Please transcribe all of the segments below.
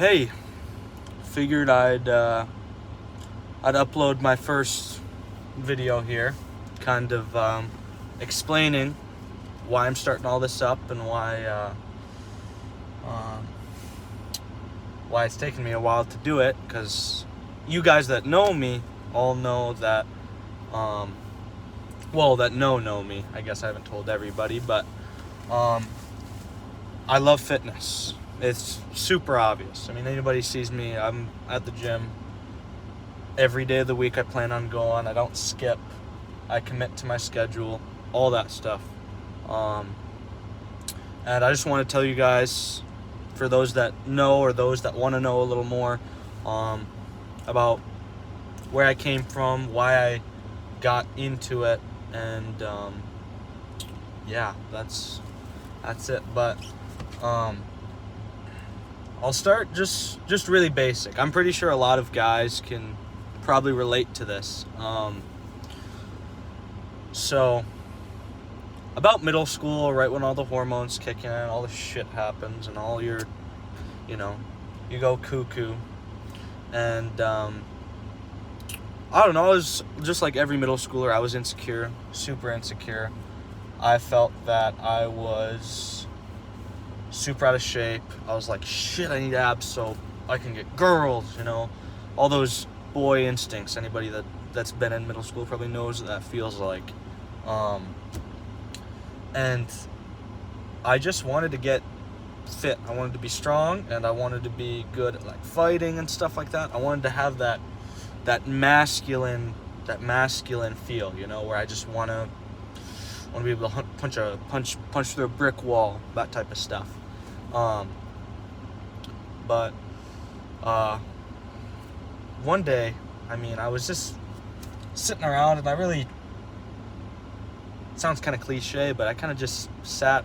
Hey, figured I'd upload my first video here, kind of explaining why I'm starting all this up and why it's taken me a while to do it. Because you guys that know me all know that, that know me. I guess I haven't told everybody, but I love fitness. It's super obvious. I mean, anybody sees me, I'm at the gym every day of the week. I plan on going. I don't skip. I commit to my schedule, all that stuff. And I just want to tell you guys, for those that know or those that want to know a little more about where I came from, why I got into it, and that's it. But I'll start just really basic. I'm pretty sure a lot of guys can probably relate to this. So about middle school, right when all the hormones kick in, all the shit happens, and all your, you go cuckoo. And I don't know, I was just like every middle schooler. I was insecure, super insecure. I felt that I was super out of shape. I was like, shit, I need abs so I can get girls, all those boy instincts. Anybody that's been in middle school probably knows what that feels like. And I just wanted to get fit. I wanted to be strong, and I wanted to be good at like fighting and stuff like that. I wanted to have that masculine feel, where I just want to be able to punch through a brick wall, that type of stuff. But one day, I was just sitting around, and it sounds kind of cliche, but I kind of just sat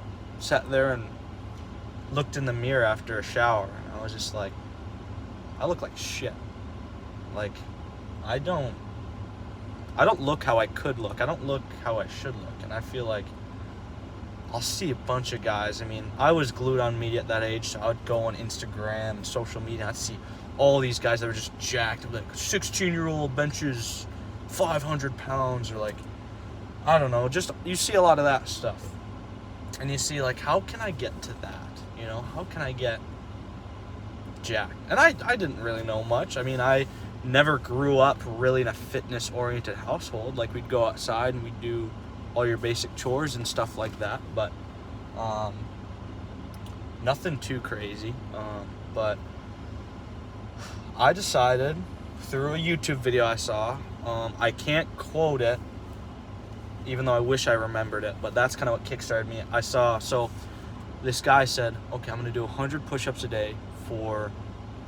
there and looked in the mirror after a shower, and I was just like, I look like shit. Like, I don't look how I could look. I don't look how I should look. And I feel like I'll see a bunch of guys. I was glued on media at that age, so I would go on Instagram and social media. I'd see all these guys that were just jacked. Like, 16-year-old benches 500 pounds, or like, I don't know. Just, you see a lot of that stuff. And you see, like, how can I get to that? How can I get jacked? And I didn't really know much. I never grew up really in a fitness-oriented household. Like, we'd go outside and we'd do all your basic chores and stuff like that, but nothing too crazy. But I decided through a YouTube video I saw, I can't quote it, even though I wish I remembered it, but that's kind of what kickstarted me. So this guy said, okay, I'm going to do 100 push-ups a day for,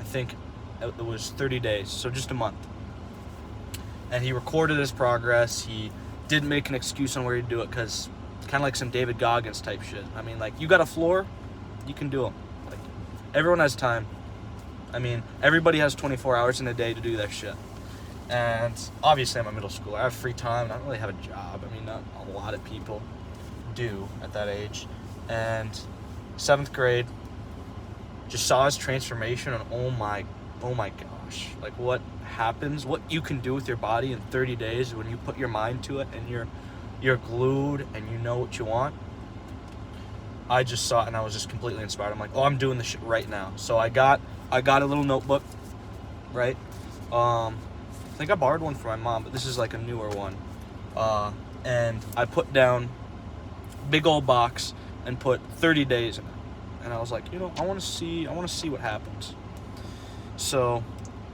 I think it was 30 days, so just a month. And he recorded his progress. He didn't make an excuse on where he'd do it, because kind of like some David Goggins type shit. Like, you got a floor, you can do them. Like, everyone has time. Everybody has 24 hours in a day to do their shit. And obviously I'm a middle schooler. I have free time, and I don't really have a job. Not a lot of people do at that age. And 7th grade, just saw his transformation, and oh my gosh, like, what happens, what you can do with your body in 30 days when you put your mind to it, and you're glued and you know what you want. I just saw it, and I was just completely inspired. I'm like, oh, I'm doing this shit right now. So I got a little notebook, right? I think I borrowed one from my mom, but this is like a newer one. And I put down big old box and put 30 days in it. And I was like, I want to see what happens. So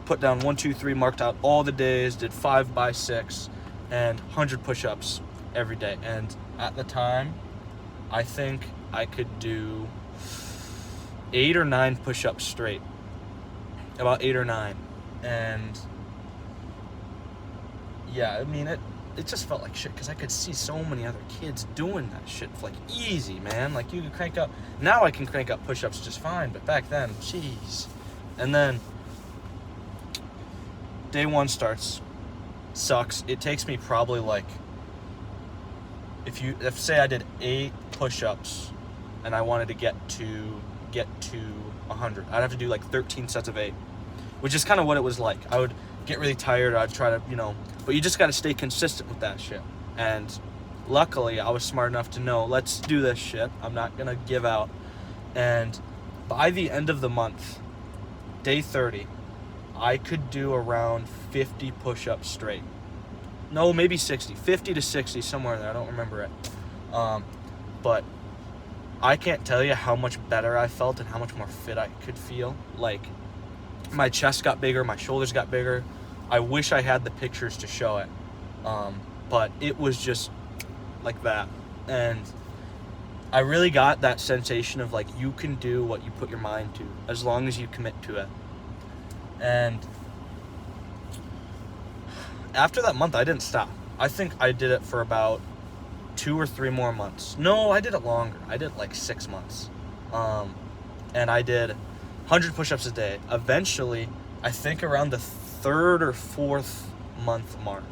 put down 1, 2, 3, marked out all the days, did 5 by 6 and 100 push-ups every day. And at the time, I think I could do 8 or 9 push-ups straight. About 8 or 9. And yeah, it just felt like shit, because I could see so many other kids doing that shit, like, easy, man. Like, you could crank up. Now I can crank up push-ups just fine, but back then, jeez. And then day 1 starts, sucks. It takes me probably like, if say I did 8 push-ups and I wanted to get to 100. I'd have to do like 13 sets of 8, which is kind of what it was like. I would get really tired. I'd try to, but you just got to stay consistent with that shit. And luckily, I was smart enough to know, let's do this shit. I'm not going to give out. And by the end of the month, day 30, I could do around 50 push-ups straight. No, maybe 60. 50 to 60, somewhere in there. I don't remember it. But I can't tell you how much better I felt and how much more fit I could feel. Like, my chest got bigger, my shoulders got bigger. I wish I had the pictures to show it. But it was just like that. And I really got that sensation of, like, you can do what you put your mind to as long as you commit to it. And after that month, I didn't stop. I think I did it for about 2 or 3 more months. No, I did it longer. I did like 6 months. And I did 100 push-ups a day. Eventually, I think around the 3rd or 4th month mark,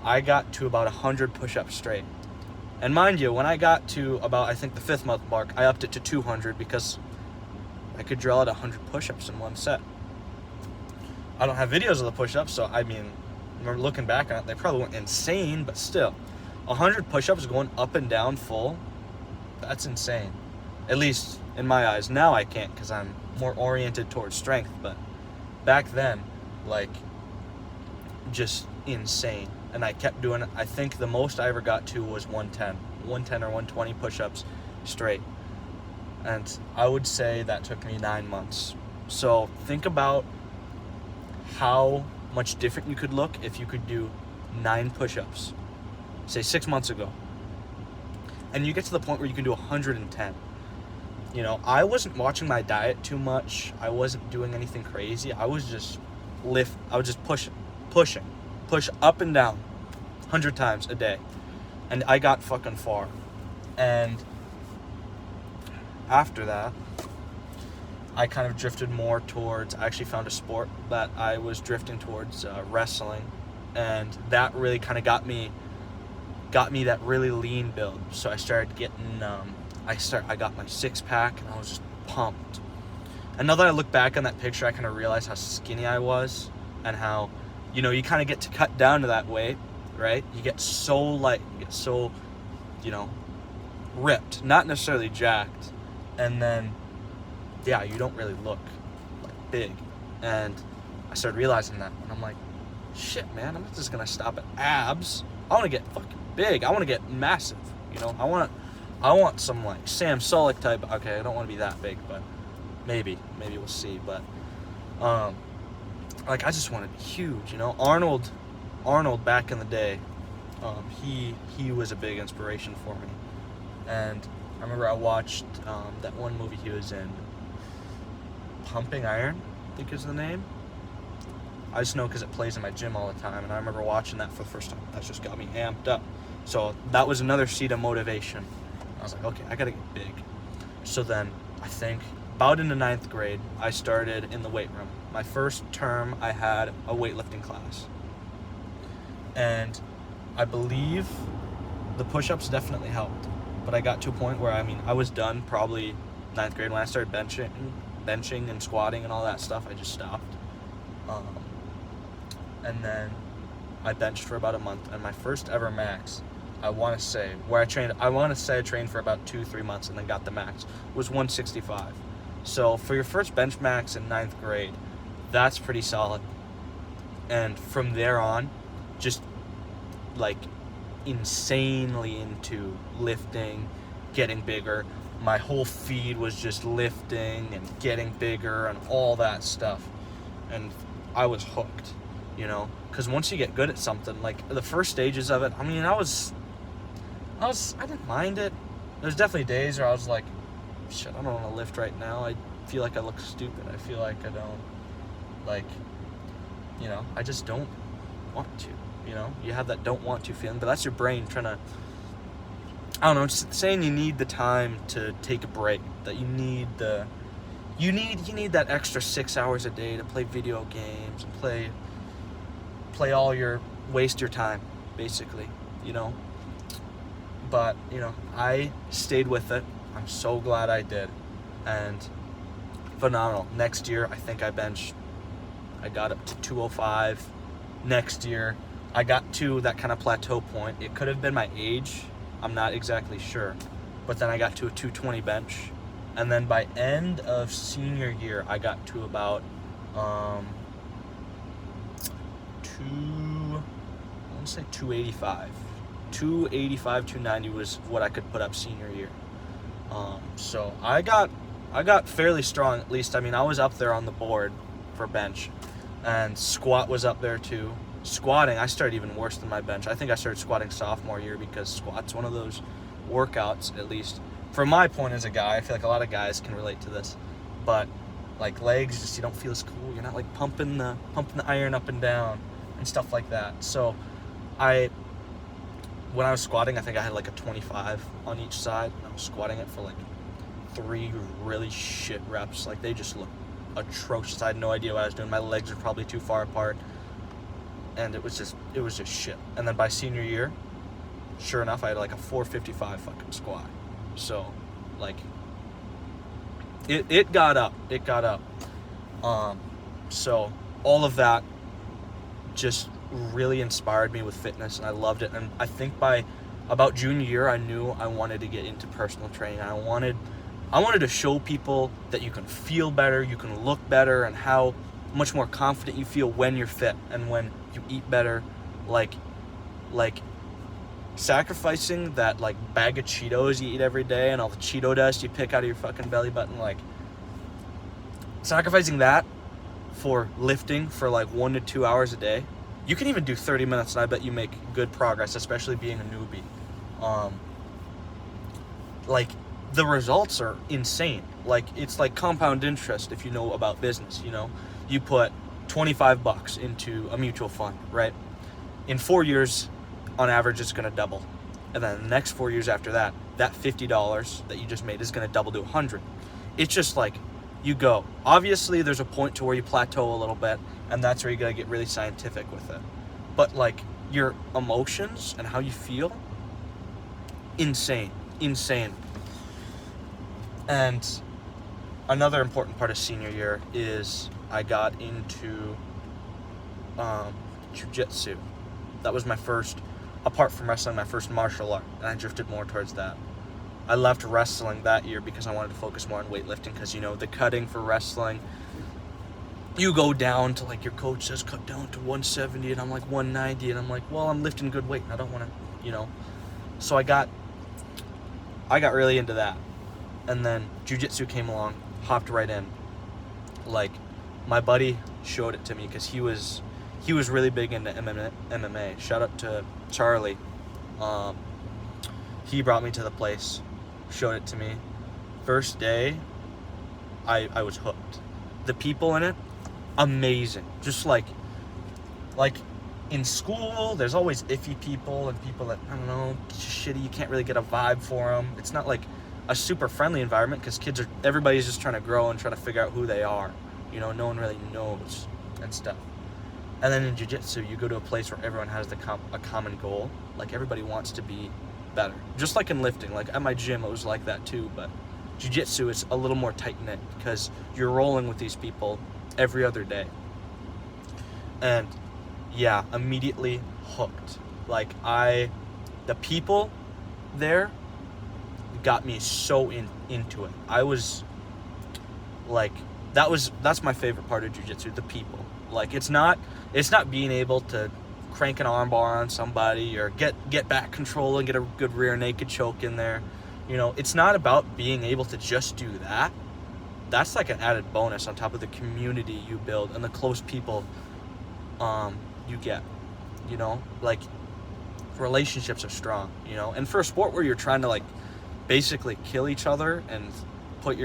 I got to about 100 push-ups straight. And mind you, when I got to about, I think, the 5th month mark, I upped it to 200 because I could drill out 100 push-ups in one set. I don't have videos of the push-ups, so I mean, looking back on it, they probably weren't insane, but still, 100 push-ups going up and down full, that's insane. At least in my eyes. Now I can't because I'm more oriented towards strength, but back then, like, just insane. And I kept doing it. I think the most I ever got to was 110 or 120 push-ups straight. And I would say that took me 9 months. So think about how much different you could look if you could do 9 push-ups, say 6 months ago, and you get to the point where you can do 110. I wasn't watching my diet too much. I wasn't doing anything crazy. I was just push up and down 100 times a day, and I got fucking far. And after that, I kind of drifted more towards, I actually found a sport that I was drifting towards, wrestling, and that really kind of got me that really lean build. So I started getting, I got my 6-pack, and I was just pumped. And now that I look back on that picture, I kind of realize how skinny I was, and how, you kind of get to cut down to that weight, right? You get so light, you get so, ripped, not necessarily jacked, and then, yeah, you don't really look like big. And I started realizing that, and I'm like, shit, man, I'm not just gonna stop at abs. I want to get fucking big. I want to get massive. I want some like Sam Sulek type. Okay, I don't want to be that big, but maybe we'll see. But like, I just want to be huge. Arnold back in the day, he was a big inspiration for me. And I remember I watched that one movie he was in, Pumping Iron, I think is the name. I just know because it plays in my gym all the time, and I remember watching that for the first time. That just got me amped up. So that was another seed of motivation. I was like, okay, I gotta get big. So then, I think, about in the 9th grade, I started in the weight room. My first term, I had a weightlifting class. And I believe the push-ups definitely helped. But I got to a point where, I was done probably 9th grade when I started benching and squatting and all that stuff. I just stopped. And then I benched for about a month, and my first ever max, I want to say I trained for about 2-3 months and then got the max, was 165. So for your first bench max in 9th grade, that's pretty solid. And from there on, just like insanely into lifting, getting bigger. My whole feed was just lifting and getting bigger and all that stuff. And I was hooked, because once you get good at something, like the first stages of it, I didn't mind it. There's definitely days where I was like, shit, I don't want to lift right now. I feel like I look stupid. I feel like I don't, I just don't want to, You have that don't want to feeling, but that's your brain trying to, I don't know, just saying you need the time to take a break, that you need that extra 6 hours a day to play video games and waste your time, basically, But, I stayed with it. I'm so glad I did. And phenomenal. Next year, I think I got up to 205. Next year, I got to that kind of plateau point. It could have been my age. I'm not exactly sure. But then I got to a 220 bench. And then by end of senior year, I got to about 285. 285, 290 was what I could put up senior year. So I got fairly strong, at least. I mean, I was up there on the board for bench, and squat was up there too. Squatting, I started even worse than my bench. I think I started squatting sophomore year because squat's one of those workouts, at least from my point as a guy. I feel like a lot of guys can relate to this, but like legs, just you don't feel as cool. You're not like pumping the iron up and down and stuff like that. So when I was squatting, I think I had like a 25 on each side. And I was squatting it for like 3 really shit reps. Like they just looked atrocious. I had no idea what I was doing. My legs were probably too far apart, and it was just shit. And then by senior year, sure enough, I had like a 455 fucking squat. So like it got up. So all of that just really inspired me with fitness, and I loved it. And I think by about junior year, I knew I wanted to get into personal training. I wanted to show people that you can feel better, you can look better, and how much more confident you feel when you're fit and when you eat better. Like sacrificing that like bag of Cheetos you eat every day and all the Cheeto dust you pick out of your fucking belly button, like sacrificing that for lifting for like 1 to 2 hours a day. You can even do 30 minutes, and I bet you make good progress, especially being a newbie. Like, the results are insane. Like, it's like compound interest if you know about business, you know? You put $25 into a mutual fund, right? In 4 years, on average, it's going to double. And then the next 4 years after that, that $50 that you just made is going to double to $100. It's just like, you go. Obviously, there's a point to where you plateau a little bit, and that's where you gotta get really scientific with it. But like your emotions and how you feel, insane. And another important part of senior year is I got into jiu-jitsu. That was my first, apart from wrestling, my first martial art, and I drifted more towards that. I left wrestling that year because I wanted to focus more on weightlifting, because, you know, the cutting for wrestling, you go down to, like, your coach says cut down to 170, and I'm like 190, and I'm like, well, I'm lifting good weight, and I don't want to, you know. So I got really into that. And then jiu-jitsu came along, hopped right in. Like, my buddy showed it to me because he was really big into MMA. Shout out to Charlie. He brought me to the place, showed it to me. First day, I was hooked. The people in it, amazing. Just like in school, there's always iffy people and people that, I don't know, shitty. You can't really get a vibe for them. It's not like a super friendly environment because everybody's just trying to grow and trying to figure out who they are. You know, no one really knows and stuff. And then in jiu-jitsu, you go to a place where everyone has a common goal. Like, everybody wants to be better. Just like in lifting. Like, at my gym, it was like that too. But jiu-jitsu is a little more tight-knit because you're rolling with these people every other day. And, yeah, immediately hooked. Like, the people there got me so into it. I was, like, that's my favorite part of jiu-jitsu, the people. Like, it's not being able to crank an armbar on somebody or get back control and get a good rear naked choke in there. You know, it's not about being able to just do that. That's like an added bonus on top of the community you build and the close people you get. You know, like, relationships are strong, you know. And for a sport where you're trying to, like, basically kill each other and put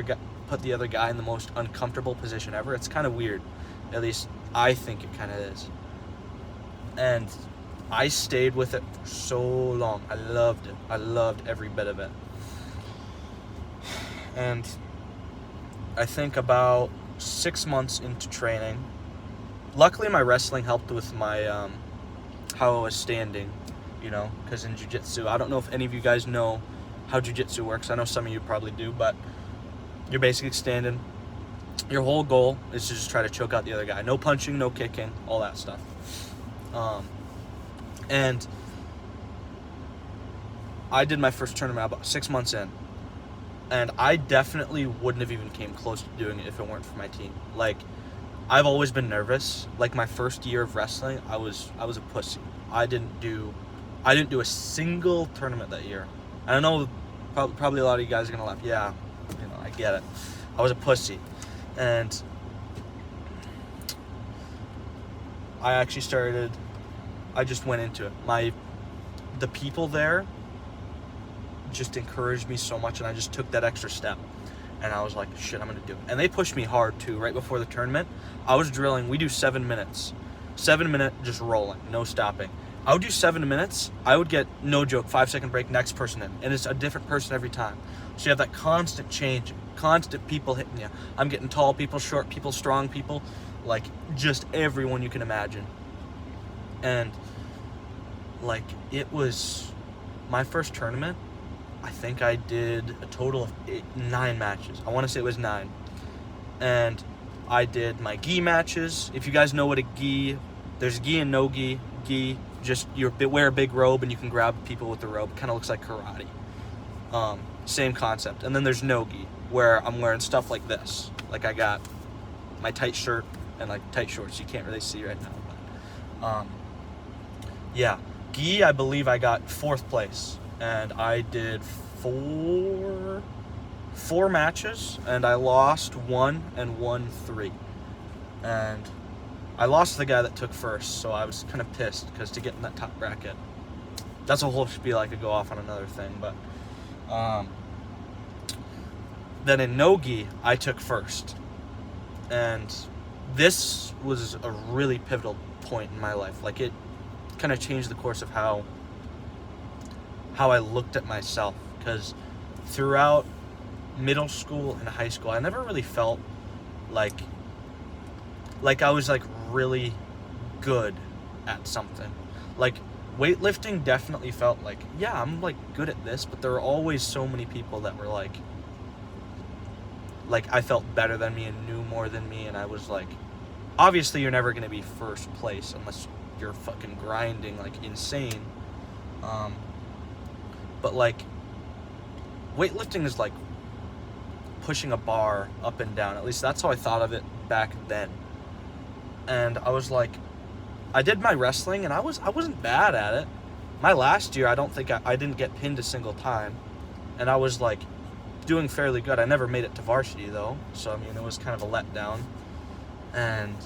the other guy in the most uncomfortable position ever, it's kind of weird. At least I think it kind of is. And I stayed with it for so long. I loved it. I loved every bit of it. And I think about 6 months into training, luckily my wrestling helped with my how I was standing, you know, because in jiu-jitsu, I don't know if any of you guys know how jiu-jitsu works. I know some of you probably do, but you're basically standing Your whole goal is to just try to choke out the other guy. No punching, no kicking, all that stuff. And I did my first tournament about 6 months in, and I definitely wouldn't have even came close to doing it if it weren't for my team. Like, I've always been nervous. Like, my first year of wrestling, I was a pussy. I didn't do a single tournament that year. And I know probably a lot of you guys are gonna laugh. Yeah, I get it. I was a pussy, and I just went into it. The people there just encouraged me so much, and I just took that extra step. And I was like, shit, I'm going to do it. And they pushed me hard, too. Right before the tournament, I was drilling. We do 7 minutes. 7 minute just rolling, no stopping. I would do 7 minutes. I would get, no joke, 5-second break, next person in. And it's a different person every time. So you have that constant change, constant people hitting you. I'm getting tall people, short people, strong people, like just everyone you can imagine. And like, it was my first tournament. I think I did a total of 9 matches. I want to say it was 9. And I did my gi matches. If you guys know what a gi, there's gi and no gi. Gi, just you wear a big robe and you can grab people with the robe. Kind of looks like karate. Same concept. And then there's no gi, where I'm wearing stuff like this. Like, I got my tight shirt and like tight shorts. You can't really see right now, but yeah, gi, I believe I got 4th place. And I did four matches, and I lost 1 and won 3. And I lost to the guy that took first, so I was kind of pissed, because to get in that top bracket, that's a whole spiel. I could go off on another thing, but then in no-gi, I took first. And this was a really pivotal point in my life. Like, it kind of changed the course of how I looked at myself, because throughout middle school and high school, I never really felt like I was like really good at something. Like, weightlifting definitely felt like, yeah, I'm like good at this, but there were always so many people that were like I felt better than me and knew more than me, and I was like, obviously you're never gonna be first place unless you're fucking grinding like insane. But like, weightlifting is like pushing a bar up and down. At least that's how I thought of it back then. And I was like, I did my wrestling, and I wasn't bad at it. My last year, I don't think I didn't get pinned a single time, and I was like doing fairly good. I never made it to varsity though, so I mean, it was kind of a letdown. And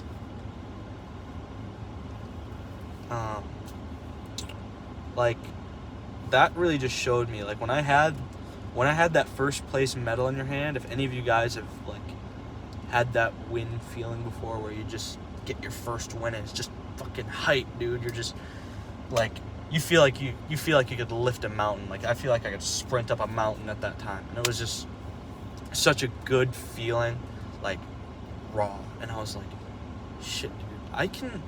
like, that really just showed me, like, when I had that first place medal in your hand, if any of you guys have like had that win feeling before, where you just get your first win and it's just fucking hype, dude. You're just like, you feel like you could lift a mountain. Like, I feel like I could sprint up a mountain at that time, and it was just such a good feeling, like raw. And I was like, shit, dude, I can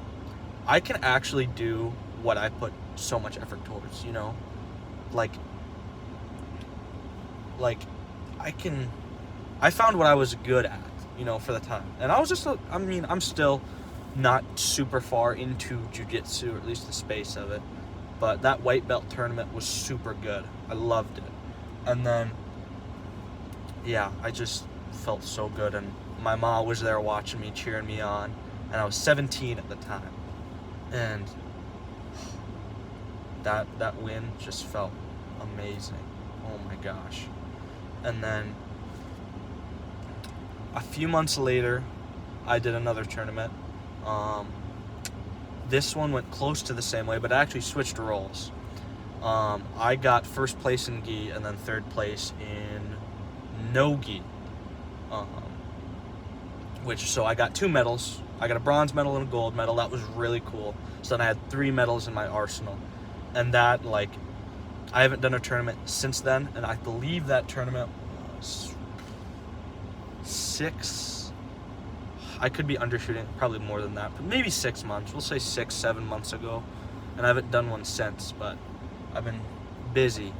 actually do what I put so much effort towards, I found what I was good at, for the time. And I was just, I'm still not super far into jiu-jitsu, or at least the space of it, but that white belt tournament was super good. I loved it. And then, yeah, I just felt so good, and my mom was there watching me, cheering me on, and I was 17 at the time. And that win just felt amazing. Oh my gosh. And then a few months later, I did another tournament. This one went close to the same way, but I actually switched roles. I got first place in gi, and then 3rd place in no gi. So I got 2 medals. I got a bronze medal and a gold medal. That was really cool. So then I had 3 medals in my arsenal. And that, like, I haven't done a tournament since then, and I believe that tournament was 6, I could be undershooting, probably more than that, but maybe 6 months. We'll say 6-7 months ago, and I haven't done one since, but I've been busy.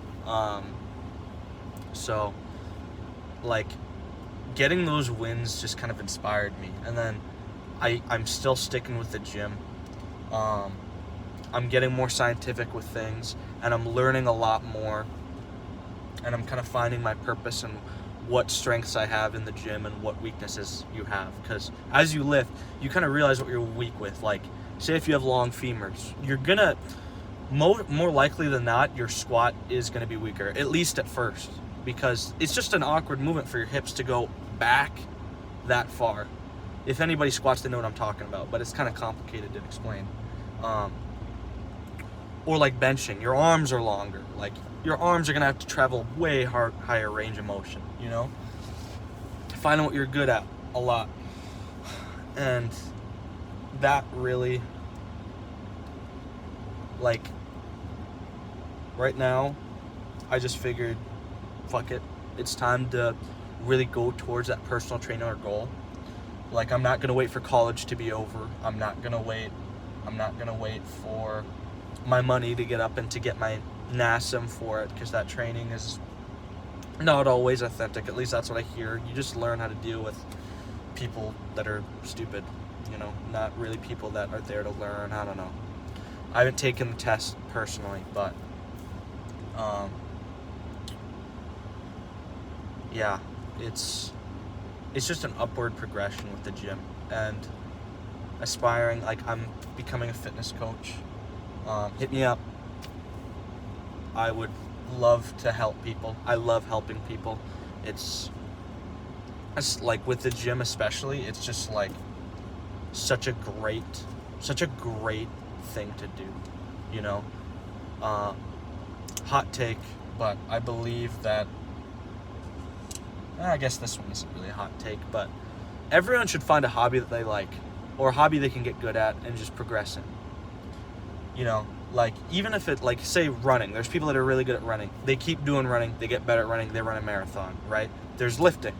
So, like, getting those wins just kind of inspired me. And then I'm still sticking with the gym. I'm getting more scientific with things, and I'm learning a lot more, and I'm kind of finding my purpose and what strengths I have in the gym and what weaknesses you have. Because as you lift, you kind of realize what you're weak with. Like, say if you have long femurs, you're gonna, more likely than not, your squat is gonna be weaker, at least at first, because it's just an awkward movement for your hips to go back that far. If anybody squats, they know what I'm talking about, but it's kind of complicated to explain. Or like benching, your arms are longer. Like, your arms are gonna have to travel way higher range of motion, you know? Finding what you're good at a lot. And that really, like, right now, I just figured, fuck it. It's time to really go towards that personal trainer goal. Like, I'm not gonna wait for college to be over. I'm not gonna wait for my money to get up and to get my NASM for it, because that training is not always authentic. At least that's what I hear. You just learn how to deal with people that are stupid, you know, not really people that are there to learn. I don't know. I haven't taken the test personally, but yeah, it's just an upward progression with the gym and aspiring. Like, I'm becoming a fitness coach. Hit me up. I would love to help people. I love helping people. It's like with the gym especially, it's just like such a great thing to do, you know? Hot take, but I believe that, I guess this one isn't really a hot take, but everyone should find a hobby that they like, or a hobby they can get good at and just progress in. You know, like, even if it, like, say running, there's people that are really good at running. They keep doing running, they get better at running, they run a marathon, right? There's lifting.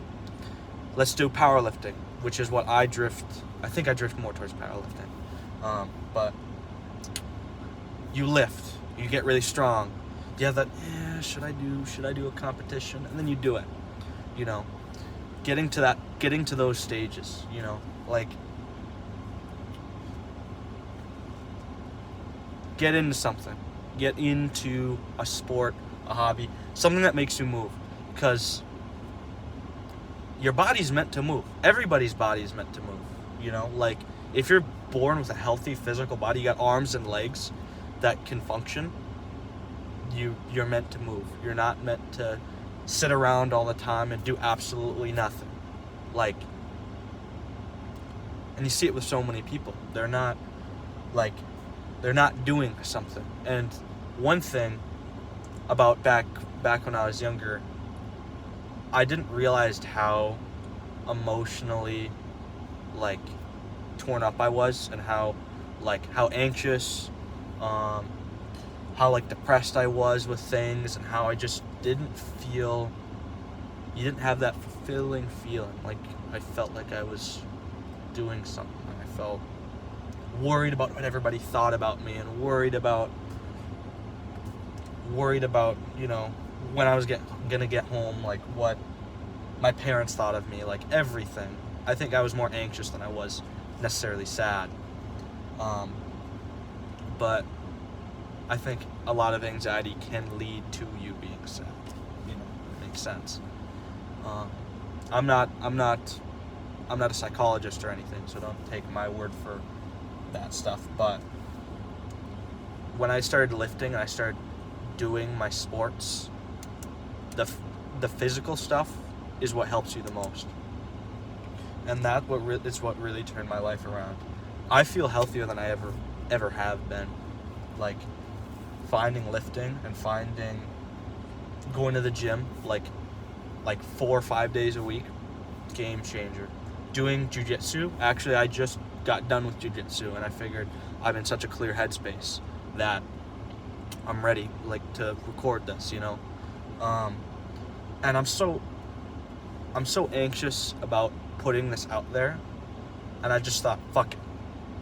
Let's do powerlifting, which is what I think I drift more towards powerlifting. But you lift, you get really strong. You have that, should I do a competition? And then you do it, you know, getting to those stages, you know, like, get into something, get into a sport, a hobby, something that makes you move, because your body's meant to move. Everybody's body is meant to move, you know? Like, if you're born with a healthy physical body, you got arms and legs that can function, you're meant to move. You're not meant to sit around all the time and do absolutely nothing. Like, and you see it with so many people. They're not doing something. And one thing about back when I was younger, I didn't realize how emotionally, like, torn up I was, and how anxious, how, like, depressed I was with things, and how I just didn't have that fulfilling feeling. Like, I felt like I was doing something. I felt worried about what everybody thought about me, and worried about, you know, when I was gonna get home, like, what my parents thought of me, like, everything. I think I was more anxious than I was necessarily sad. But I think a lot of anxiety can lead to you being sad. You know, it makes sense. I'm not a psychologist or anything, so don't take my word for that stuff. But when I started lifting and I started doing my sports, the physical stuff is what helps you the most, and is what really turned my life around. I feel healthier than I ever have been. Like, finding lifting and going to the gym like 4 or 5 days a week, game changer. Doing jiu-jitsu, actually, I just got done with jiu-jitsu, and I figured I'm in such a clear headspace that I'm ready, like, to record this, you know. And I'm so anxious about putting this out there, and I just thought, fuck it.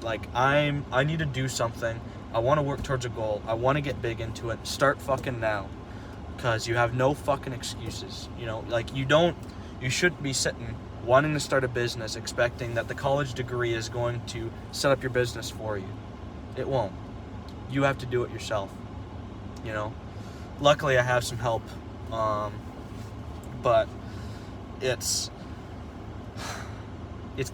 Like, I need to do something. I want to work towards a goal. I want to get big into it. Start fucking now, because you have no fucking excuses. You know, like, you don't You shouldn't be sitting wanting to start a business expecting that the college degree is going to set up your business for you. It won't. You have to do it yourself, you know. Luckily I have some help, but it's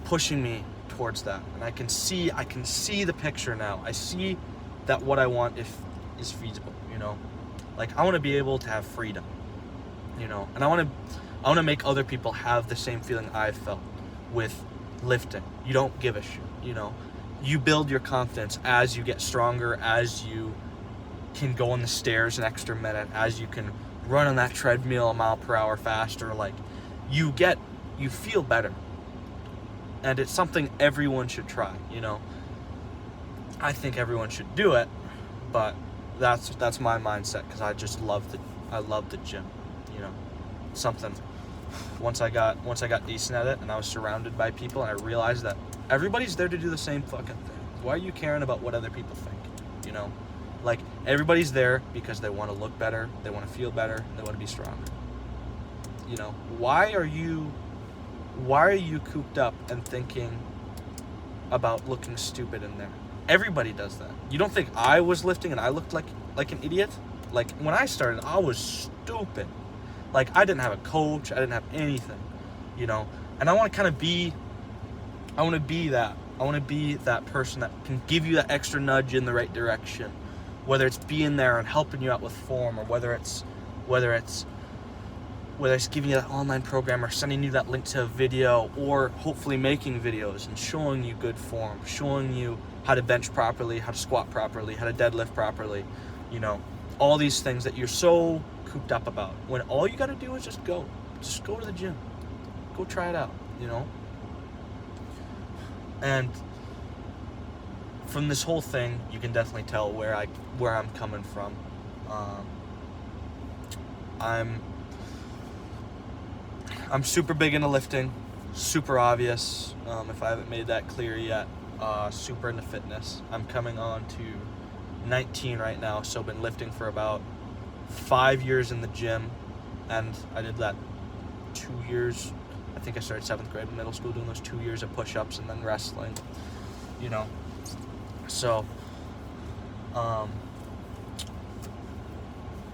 pushing me towards that, and I can see the picture now. I see that what I want is feasible, you know. Like, I want to be able to have freedom, you know, and I want to make other people have the same feeling I've felt with lifting. You don't give a shit, you know. You build your confidence as you get stronger, as you can go on the stairs an extra minute, as you can run on that treadmill a mile per hour faster. Like, you feel better. And it's something everyone should try, you know. I think everyone should do it, but that's my mindset, because I just love the gym, you know. Something, once I got decent at it and I was surrounded by people and I realized that everybody's there to do the same fucking thing. Why are you caring about what other people think, you know? Like, everybody's there because they want to look better, they want to feel better, they want to be stronger, you know. Why are you cooped up and thinking about looking stupid in there? Everybody does that. You don't think I was lifting and I looked like an idiot? Like, when I started, I was stupid. Like, I didn't have a coach, I didn't have anything, you know. And I want to be that person that can give you that extra nudge in the right direction, whether it's being there and helping you out with form, or whether it's giving you that online program, or sending you that link to a video, or hopefully making videos and showing you good form, showing you how to bench properly, how to squat properly, how to deadlift properly, you know, all these things that you're so cooped up about, when all you got to do is just go to the gym, go try it out, you know. And from this whole thing, you can definitely tell where I'm coming from. I'm super big into lifting, super obvious, if I haven't made that clear yet. Super into fitness. I'm coming on to 19 right now, so I've been lifting for about 5 years in the gym, and I did that 2 years. I think I started 7th grade in middle school, doing those 2 years of push-ups and then wrestling, you know. So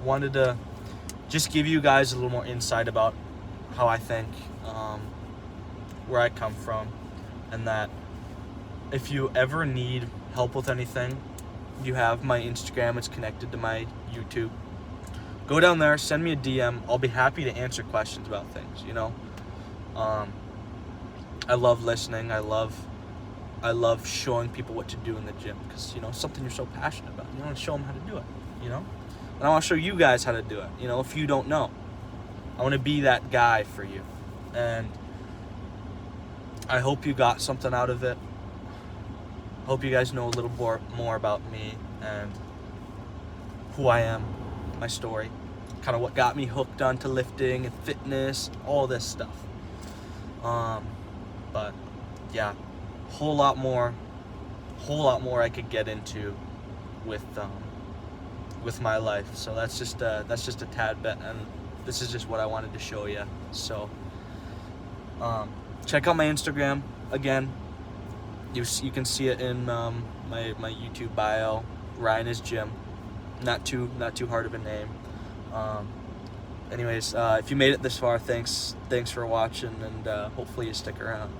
wanted to just give you guys a little more insight about how I think, where I come from, and that if you ever need help with anything, you have my Instagram. It's connected to my YouTube. Go down there, send me a DM. I'll be happy to answer questions about things, you know. I love listening. I love showing people what to do in the gym, because, you know, it's something you're so passionate about. You want to show them how to do it, you know. And I want to show you guys how to do it, you know, if you don't know. I want to be that guy for you. And I hope you got something out of it. Hope you guys know a little more about me and who I am, my story, kind of what got me hooked onto lifting and fitness, all this stuff. But yeah, whole lot more I could get into with my life. So that's just a tad bit, and this is just what I wanted to show you. So check out my Instagram again. You can see it in my YouTube bio. Ryan is Gym. Not too hard of a name. Anyways, if you made it this far, thanks for watching, and hopefully you stick around.